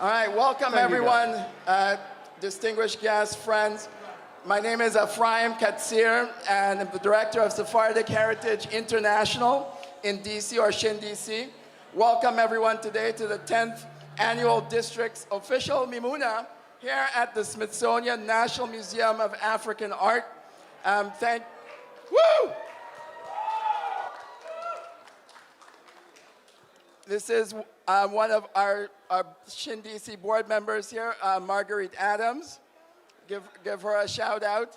All right, welcome everyone, distinguished guests, friends. My name is Afraim Katzir, and I'm the director of Sephardic Heritage International in DC, or SHIN-DC. Welcome everyone today to the 10th Annual District's official Mimouna here at the Smithsonian National Museum of African Art. Woo! This is one of our SHIN-DC board members here, Marguerite Adams. Give her a shout out.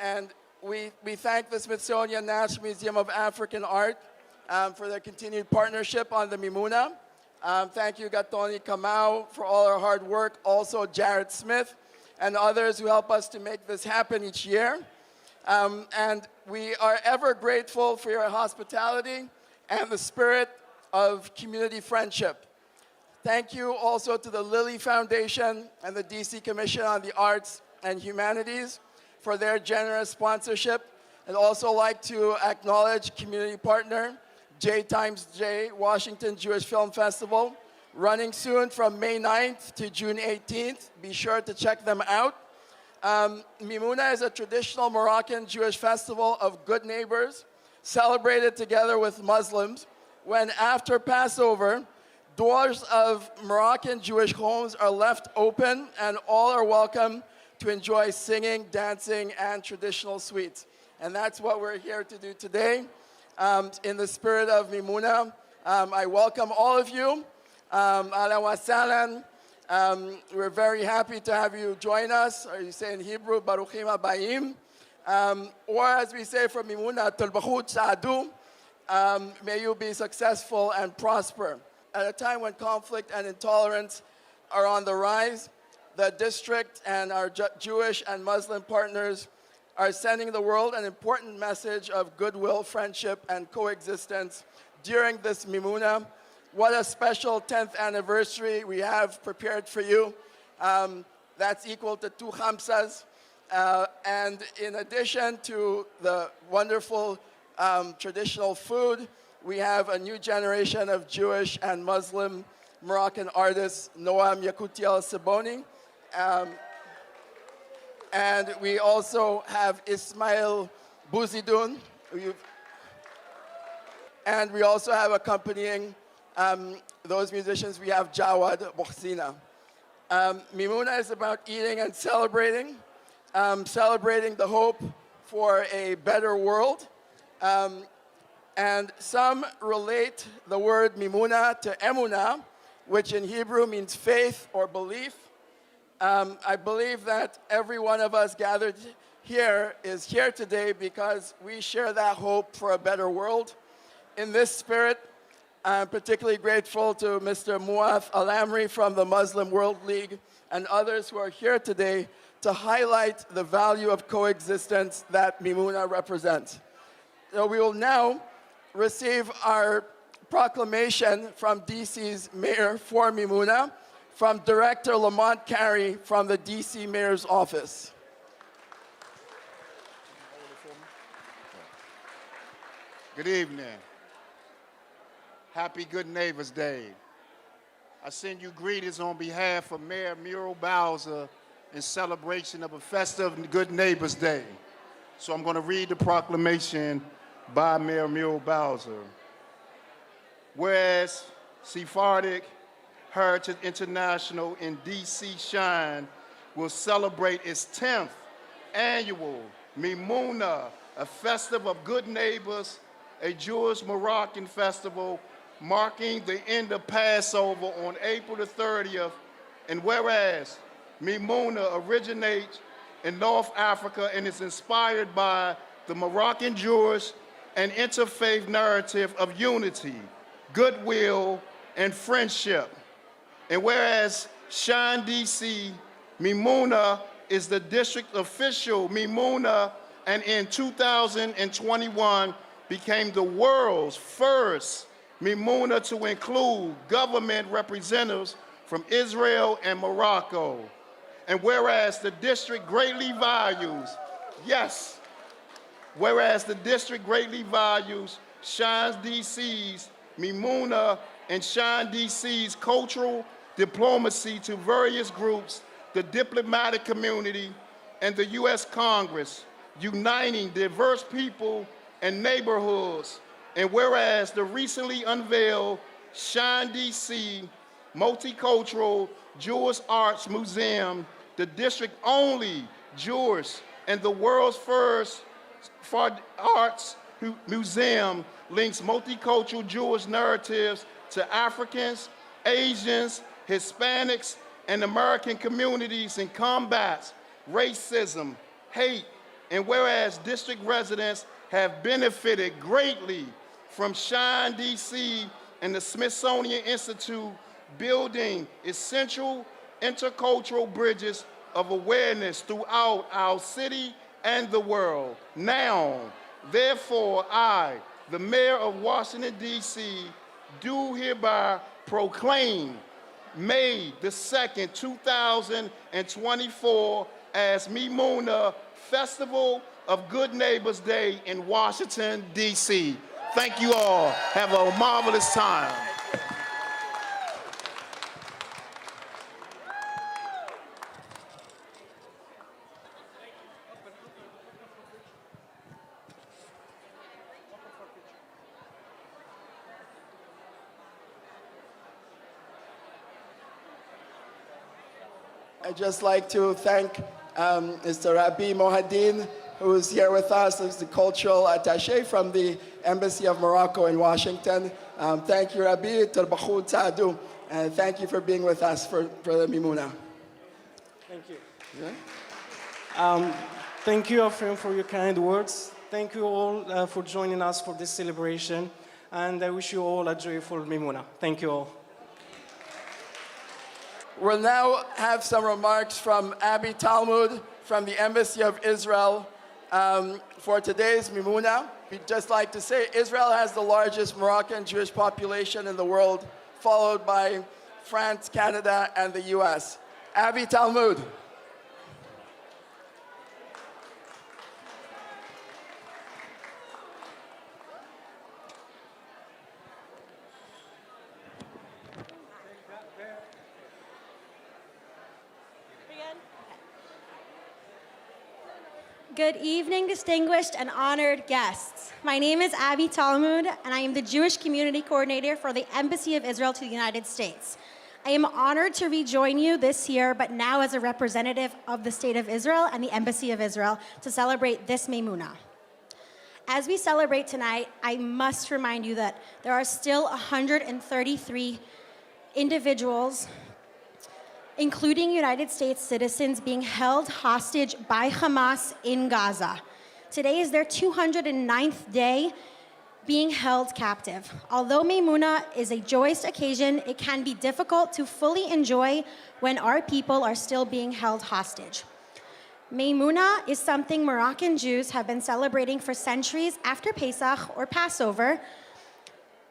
And we thank the Smithsonian National Museum of African Art for their continued partnership on the Mimouna. Thank you, Gatoni Kamau, for all our hard work. Also, Jared Smith and others who help us to make this happen each year. And we are ever grateful for your hospitality and the spirit of community friendship. Thank you also to the Lilly Foundation and the DC Commission on the Arts and Humanities for their generous sponsorship. I'd also like to acknowledge community partner J Washington Jewish Film Festival, running soon from May 9th to June 18th. Be sure to check them out. Mimouna is a traditional Moroccan Jewish festival of good neighbors, celebrated together with Muslims, when after Passover, doors of Moroccan Jewish homes are left open and all are welcome to enjoy singing, dancing, and traditional sweets. And that's what we're here to do today. In the spirit of Mimouna, I welcome all of you. Ahlan wa sahlan. We're very happy to have you join us, or you say in Hebrew, Baruchim Habayim, or as we say from Mimouna, Tulbachut Sa'adu, may you be successful and prosper. At a time when conflict and intolerance are on the rise, the district and our Jewish and Muslim partners are sending the world an important message of goodwill, friendship, and coexistence during this Mimouna. What a special 10th anniversary we have prepared for you. That's equal to 2 khamsas. And in addition to the wonderful traditional food, we have a new generation of Jewish and Muslim Moroccan artists, Noam Yakutiel Siboni. And we also have Ismail Bouzidun. And we also have accompanying those musicians, we have Jawad Bokhsina. Mimouna is about eating and celebrating, celebrating the hope for a better world. And some relate the word Mimouna to Emunah, which in Hebrew means faith or belief. I believe that every one of us gathered here is here today because we share that hope for a better world. In this spirit, I'm particularly grateful to Mr. Muath Al-Amri from the Muslim World League and others who are here today to highlight the value of coexistence that Mimouna represents. So we will now receive our proclamation from DC's mayor for Mimouna, from Director Lamont Carey from the DC Mayor's Office. Good evening. Happy Good Neighbors Day. I send you greetings on behalf of Mayor Muriel Bowser in celebration of a festive Good Neighbors Day. So I'm going to read the proclamation by Mayor Muriel Bowser. Whereas Sephardic Heritage International in DC SHIN will celebrate its 10th annual Mimouna, a festival of good neighbors, a Jewish Moroccan festival marking the end of Passover on April the 30th. And whereas Mimouna originates in North Africa and is inspired by the Moroccan Jewish and interfaith narrative of unity, goodwill, and friendship. And whereas SHIN-DC Mimouna is the district official Mimouna, and in 2021 became the world's first Mimouna to include government representatives from Israel and Morocco. And whereas the district greatly values, yes, whereas the district greatly values SHIN-DC's Mimouna and SHIN-DC's cultural diplomacy to various groups, the diplomatic community, and the U.S. Congress, uniting diverse people and neighborhoods. And whereas the recently unveiled SHIN-DC Multicultural Jewish Arts Museum, the district only Jewish and the world's first arts museum, links multicultural Jewish narratives to Africans, Asians, Hispanics, and American communities and combats racism, hate, and whereas district residents have benefited greatly from SHIN-DC and the Smithsonian Institute building essential intercultural bridges of awareness throughout our city and the world. Now, therefore, I, the Mayor of Washington, D.C., do hereby proclaim May the 2nd, 2024 as Mimouna Festival of Good Neighbors Day in Washington, D.C. Thank you all. Have a marvelous time. I'd just like to thank Mr. Rabii Mohaiddine, who is here with us as the cultural attaché from the Embassy of Morocco in Washington. Thank you, Rabii, Tarbakhud Saadu, and thank you for being with us for the Mimouna. Thank you. Yeah? Thank you, Afraim, for your kind words. Thank you all for joining us for this celebration, and I wish you all a joyful Mimouna. Thank you all. We'll now have some remarks from Abbie Talmud from the Embassy of Israel for today's Mimouna. We'd just like to say Israel has the largest Moroccan Jewish population in the world, followed by France, Canada, and the US. Abbie Talmud. Good evening, distinguished and honored guests. My name is Abbie Talmud, and I am the Jewish Community Coordinator for the Embassy of Israel to the United States. I am honored to rejoin you this year, but now as a representative of the State of Israel and the Embassy of Israel to celebrate this Mimouna. As we celebrate tonight, I must remind you that there are still 133 individuals, including United States citizens, being held hostage by Hamas in Gaza. Today is their 209th day being held captive. Although Mimouna is a joyous occasion, it can be difficult to fully enjoy when our people are still being held hostage. Mimouna is something Moroccan Jews have been celebrating for centuries after Pesach or Passover,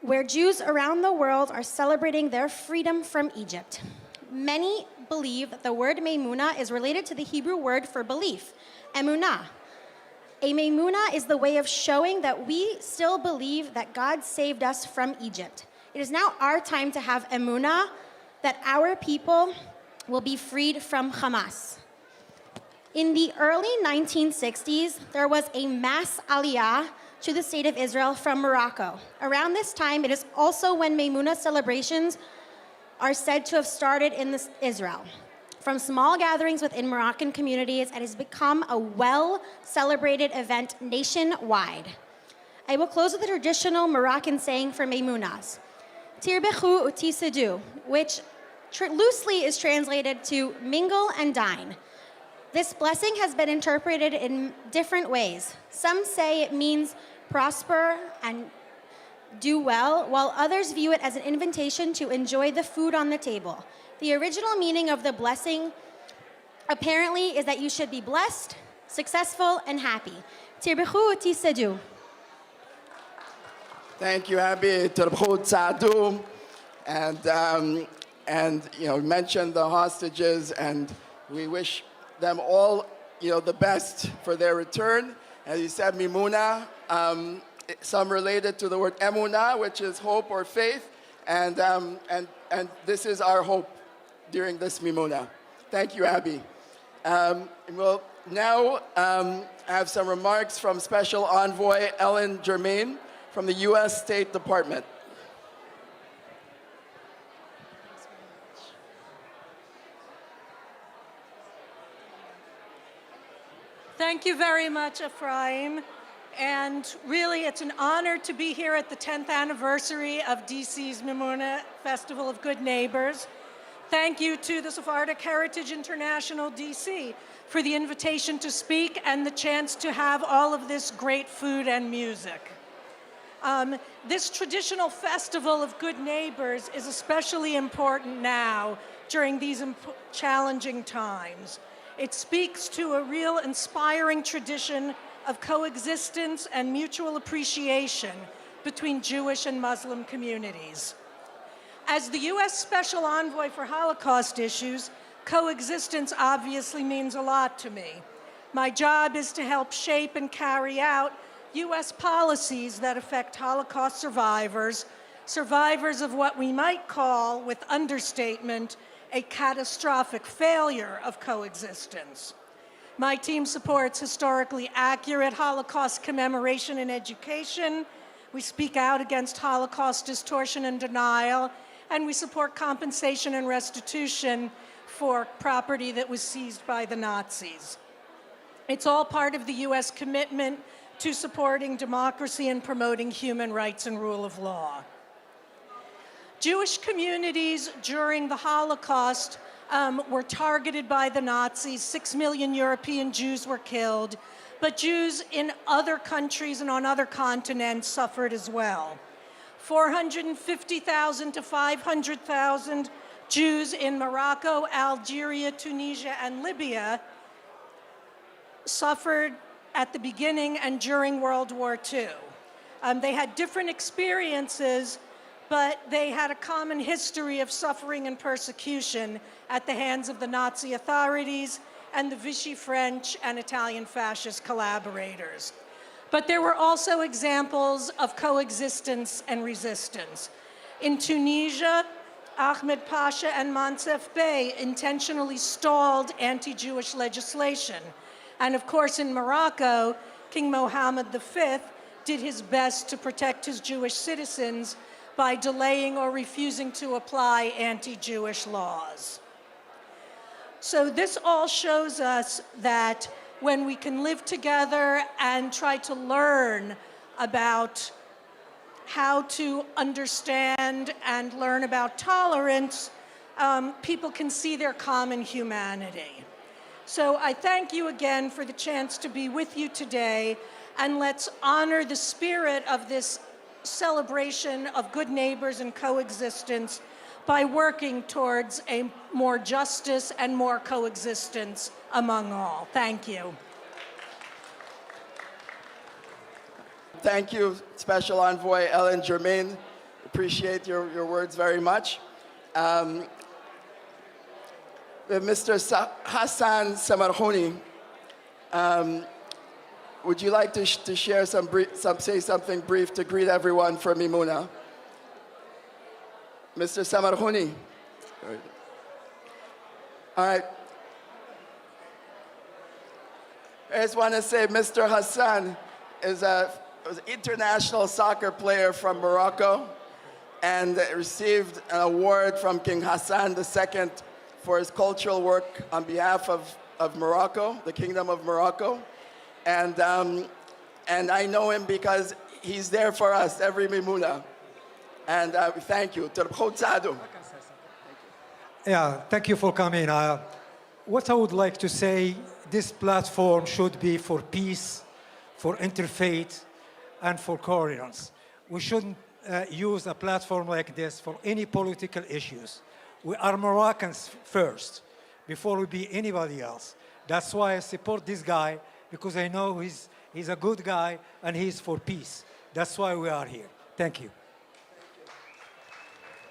where Jews around the world are celebrating their freedom from Egypt. Many believe that the word Mimouna is related to the Hebrew word for belief, emunah. A Mimouna is the way of showing that we still believe that God saved us from Egypt. It is now our time to have emunah, that our people will be freed from Hamas. In the early 1960s, there was a mass aliyah to the State of Israel from Morocco. Around this time, it is also when Mimouna celebrations are said to have started in Israel. From small gatherings within Moroccan communities, it has become a well-celebrated event nationwide. I will close with a traditional Moroccan saying for Mimounas, Tirbechu utisedu, which loosely is translated to mingle and dine. This blessing has been interpreted in different ways. Some say it means prosper and do well, while others view it as an invitation to enjoy the food on the table. The original meaning of the blessing apparently is that you should be blessed, successful, and happy. Tirbechu utisedu. Thank you, Abbie. Tarbakhud Saadu. And we mentioned the hostages, and we wish them all the best for their return. As you said, Mimouna, some related to the word emunah, which is hope or faith, And this is our hope during this Mimouna. Thank you, Abbie. We'll now have some remarks from Special Envoy Germaine from the U.S. State Department. Thank you very much, Afraim. And really, it's an honor to be here at the 10th anniversary of DC's Mimouna Festival of Good Neighbors. Thank you to the Sephardic Heritage International DC for the invitation to speak and the chance to have all of this great food and music. This traditional festival of good neighbors is especially important now during these challenging times. It speaks to a real inspiring tradition of coexistence and mutual appreciation between Jewish and Muslim communities. As the U.S. Special Envoy for Holocaust issues, coexistence obviously means a lot to me. My job is to help shape and carry out U.S. policies that affect Holocaust survivors, survivors of what we might call, with understatement, a catastrophic failure of coexistence. My team supports historically accurate Holocaust commemoration and education. We speak out against Holocaust distortion and denial, and we support compensation and restitution for property that was seized by the Nazis. It's all part of the U.S. commitment to supporting democracy and promoting human rights and rule of law. Jewish communities during the Holocaust were targeted by the Nazis. 6 million European Jews were killed, but Jews in other countries and on other continents suffered as well. 450,000 to 500,000 Jews in Morocco, Algeria, Tunisia, and Libya suffered at the beginning and during World War II. They had different experiences, but they had a common history of suffering and persecution at the hands of the Nazi authorities and the Vichy French and Italian fascist collaborators. But there were also examples of coexistence and resistance. In Tunisia, Ahmed Pasha and Mansef Bey intentionally stalled anti-Jewish legislation. And of course, in Morocco, King Mohammed V did his best to protect his Jewish citizens by delaying or refusing to apply anti-Jewish laws. So this all shows us that when we can live together and try to learn about how to understand and learn about tolerance, people can see their common humanity. So I thank you again for the chance to be with you today, and let's honor the spirit of this celebration of good neighbors and coexistence by working towards a more justice and more coexistence among all. Thank you. Thank you, Special Envoy Germaine. Appreciate your words very much. Mr. Hassan Samrhouni, would you like to share say something brief to greet everyone for Mimouna? Mr. Samrhouni. All right. I just want to say Mr. Hassan was an international soccer player from Morocco and received an award from King Hassan II for his cultural work on behalf of Morocco, the Kingdom of Morocco. And I know him because he's there for us every Mimouna. And thank you. Yeah, thank you for coming. What I would like to say, this platform should be for peace, for interfaith, and for coherence. We shouldn't use a platform like this for any political issues. We are Moroccans first, before we be anybody else. That's why I support this guy, because I know he's a good guy and he's for peace. That's why we are here. Thank you.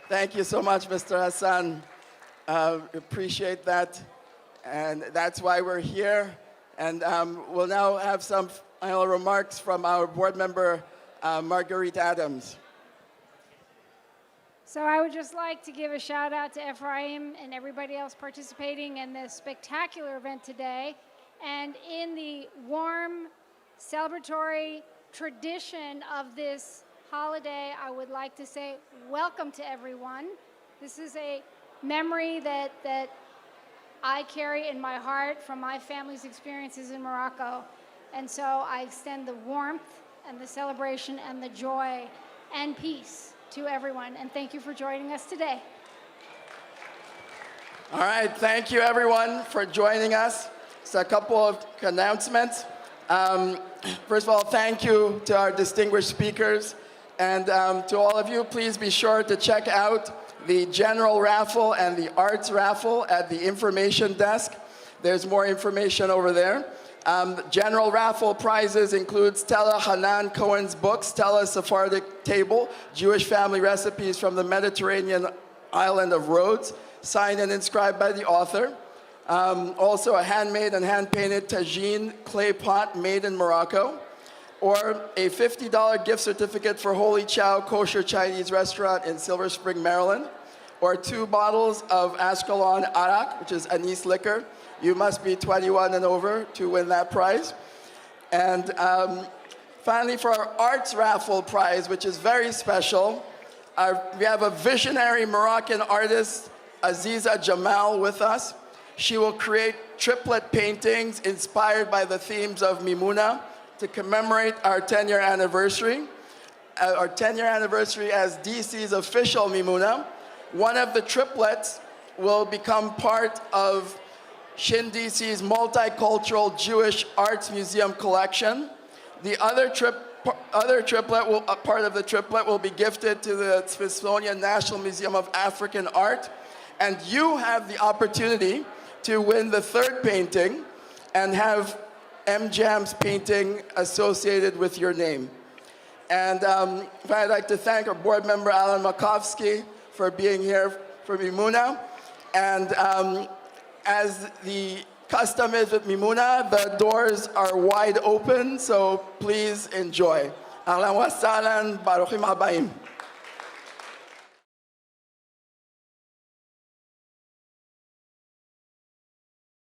Thank you so much, Mr. Hassan. Appreciate that. And that's why we're here. And we'll now have some final remarks from our board member, Marguerite Adams. So I would just like to give a shout out to Afraim and everybody else participating in this spectacular event today. And in the warm, celebratory tradition of this holiday, I would like to say welcome to everyone. This is a memory that I carry in my heart from my family's experiences in Morocco. And so I extend the warmth and the celebration and the joy and peace to everyone. And thank you for joining us today. All right, thank you everyone for joining us. So a couple of announcements. First of all, thank you to our distinguished speakers. And to all of you, please be sure to check out the general raffle and the arts raffle at the information desk. There's more information over there. General raffle prizes include Stella Hanan Cohen's book, Stella's Sephardic Table, Jewish Family Recipes from the Mediterranean Island of Rhodes, signed and inscribed by the author. Also a handmade and hand-painted tagine clay pot made in Morocco, or a $50 gift certificate for Holy Chow Kosher Chinese Restaurant in Silver Spring, Maryland, or 2 bottles of Ashkelon Arak, which is anise liquor. You must be 21 and over to win that prize. And finally, for our arts raffle prize, which is very special, we have a visionary Moroccan artist, Aziza Jamal, with us. She will create triplet paintings inspired by the themes of Mimouna to commemorate our 10-year anniversary. Our 10-year anniversary as DC's official Mimouna. One of the triplets will become part of SHIN-DC's multicultural Jewish Arts Museum collection. The other triplet, part of the triplet will be gifted to the Smithsonian National Museum of African Art. And you have the opportunity to win the third painting and have MJAM's painting associated with your name. And I'd like to thank our board member, Alan Makovsky, for being here for Mimouna. And as the custom is with Mimouna, the doors are wide open, so please enjoy. Ahlan wa sahlan, baruchim habayim.